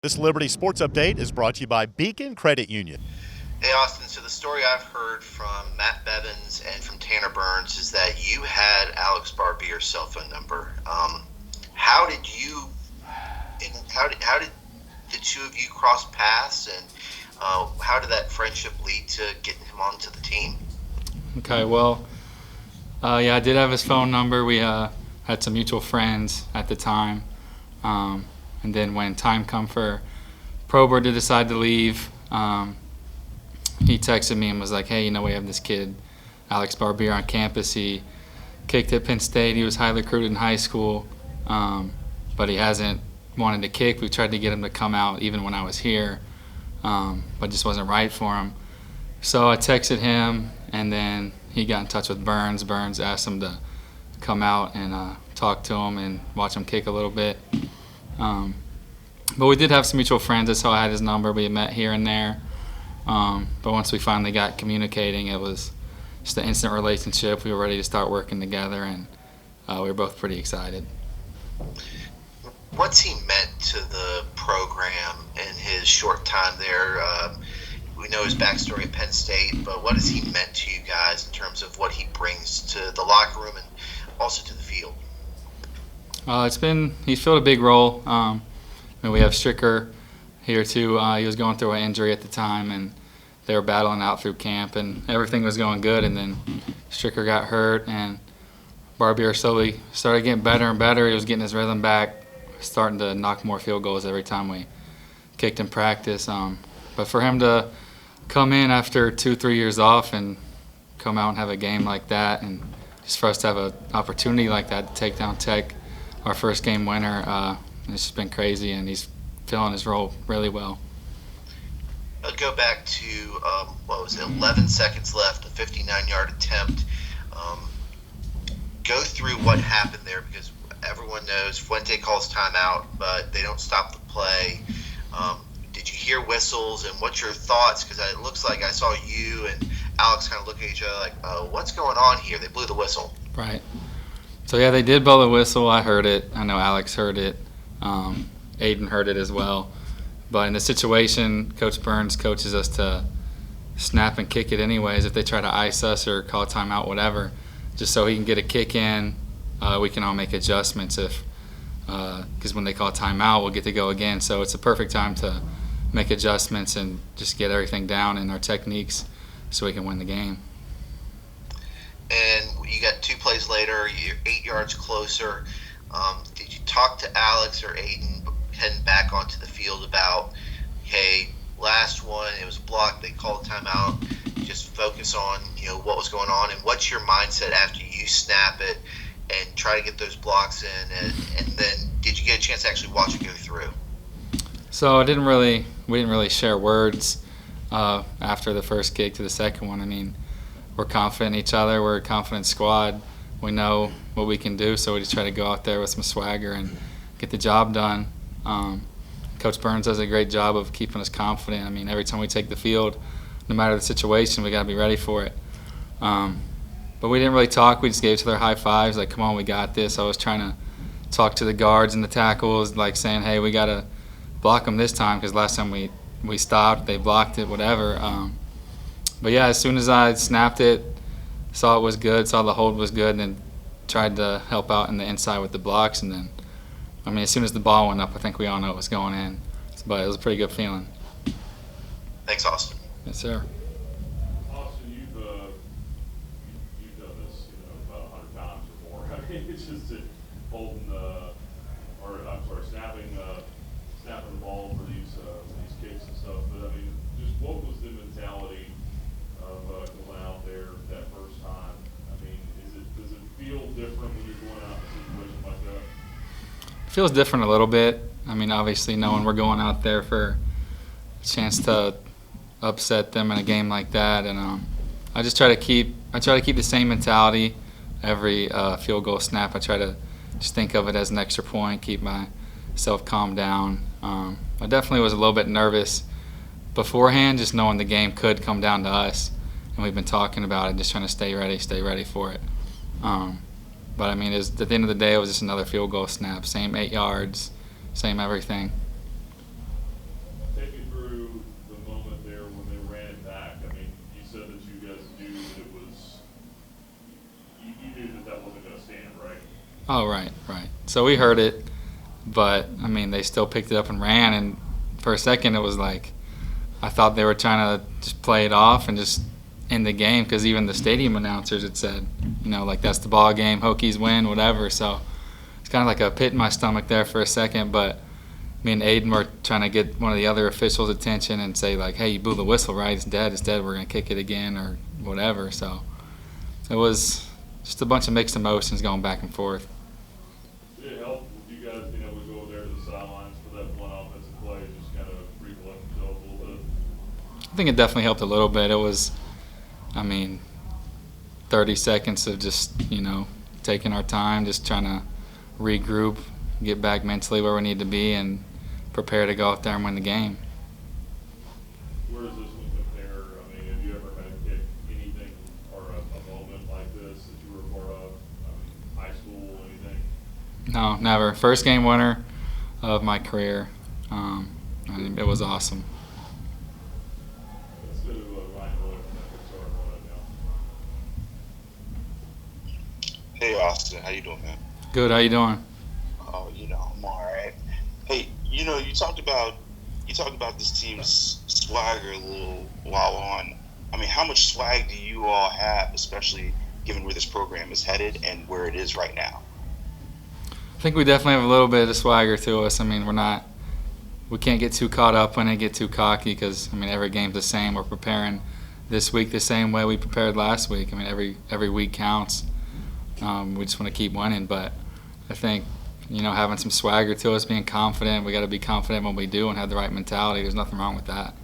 This Liberty Sports Update is brought to you by Beacon Credit Union. Hey Austin, so the story I've heard from Matt Bevins and from Tanner Burns is that you had Alex Barbier's cell phone number. How did you and how did the two of you cross paths, and how did that friendship lead to getting him onto the team? Okay, well, yeah, I did have his phone number. We had some mutual friends at the time. And then when time come for Probert to decide to leave, he texted me and was like, hey, we have this kid, Alex Barbier, on campus. He kicked at Penn State. He was highly recruited in high school, but he hasn't wanted to kick. We tried to get him to come out even when I was here, but just wasn't right for him. So I texted him, and then he got in touch with Burns. Burns asked him to come out and talk to him and watch him kick a little bit. But we did have some mutual friends. That's how I had his number. We had met here and there. But once we finally got communicating, it was just an instant relationship. We were ready to start working together, and we were both pretty excited. What's he meant to the program in his short time there? We know his backstory at Penn State, but what has he meant to you guys in terms of what he brings to the locker room and also to the field? He's filled a big role. We have Stricker here too. He was going through an injury at the time, and they were battling out through camp, and everything was going good. And then Stricker got hurt, and Barbier slowly started getting better and better. He was getting his rhythm back, starting to knock more field goals every time we kicked in practice. But for him to come in after 2-3 years off and come out and have a game like that, and just for us to have an opportunity like that to take down Tech, our first game winner, it's just been crazy, and he's filling his role really well. I'll go back to, 11 seconds left, a 59-yard attempt. Go through what happened there, because everyone knows Fuente calls timeout, but they don't stop the play. Did you hear whistles, and what's your thoughts? Because it looks like I saw you and Alex kind of look at each other like, what's going on here? They blew the whistle. Right. So, yeah, they did blow the whistle. I heard it. I know Alex heard it. Aiden heard it as well. But in the situation, Coach Burns coaches us to snap and kick it anyways. If they try to ice us or call timeout, whatever, just so he can get a kick in, we can all make adjustments because when they call timeout, we'll get to go again. So it's a perfect time to make adjustments and just get everything down in our techniques so we can win the game. And you got 2 plays later, you're 8 yards closer. Did you talk to Alex or Aiden heading back onto the field about, hey, last one, it was blocked, they called timeout, just focus on what was going on, and what's your mindset after you snap it and try to get those blocks in, and then did you get a chance to actually watch it go through? So we didn't really share words after the first kick to the second one. I mean, we're confident in each other. We're a confident squad. We know what we can do, so we just try to go out there with some swagger and get the job done. Coach Burns does a great job of keeping us confident. I mean, every time we take the field, no matter the situation, we got to be ready for it. But we didn't really talk. We just gave each other high fives, like, come on, we got this. I was trying to talk to the guards and the tackles, like saying, hey, we got to block them this time, because last time we stopped, they blocked it, whatever. But, yeah, as soon as I snapped it, saw it was good, saw the hold was good, and then tried to help out in the inside with the blocks. And then, as soon as the ball went up, I think we all know it was going in. But it was a pretty good feeling. Thanks, Austin. Yes, sir. Austin, you've done this, about 100 times or more. I mean, it's just that holding snapping the ball for these kicks and stuff. But I mean, just what was the mentality of going out there that first time? I mean, does it feel different when you're going out in a situation like that? It feels different a little bit. I mean, obviously, knowing we're going out there for a chance to upset them in a game like that, and I try to keep the same mentality every field goal snap. I try to just think of it as an extra point, keep myself calmed down. I definitely was a little bit nervous beforehand, just knowing the game could come down to us, and we've been talking about it, just trying to stay ready for it. But I mean, at the end of the day, it was just another field goal snap, same 8 yards, same everything. Oh, right. So we heard it, but I mean, they still picked it up and ran. And for a second, it was like I thought they were trying to just play it off and just end the game, because even the stadium announcers had said, like, that's the ball game, Hokies win, whatever. So it's kind of like a pit in my stomach there for a second. But me and Aiden were trying to get one of the other officials' attention and say, like, hey, you blew the whistle, right? It's dead. We're going to kick it again or whatever. So it was just a bunch of mixed emotions going back and forth. Did it help with you guys being able to go over there to the sidelines for that one offensive play, just kind of recollect yourself a little bit? I think it definitely helped a little bit. It was, 30 seconds of just, taking our time, just trying to regroup, get back mentally where we need to be, and prepare to go out there and win the game. Where does this one compare? Have you ever had to kick anything or a moment like this that you were a part of? High school, anything? No, never. First game winner of my career. It was awesome. Let's go to Ryan Miller from that Pixar one now. Hey Austin, how you doing, man? Good. How you doing? Oh, I'm all right. Hey, you talked about this team's swagger a little while on. How much swag do you all have, especially given where this program is headed and where it is right now? I think we definitely have a little bit of swagger to us. We can't get too caught up when it get too cocky, because every game's the same. We're preparing this week the same way we prepared last week. Every week counts. We just want to keep winning, but I think having some swagger to us, being confident. We got to be confident when we do and have the right mentality. There's nothing wrong with that.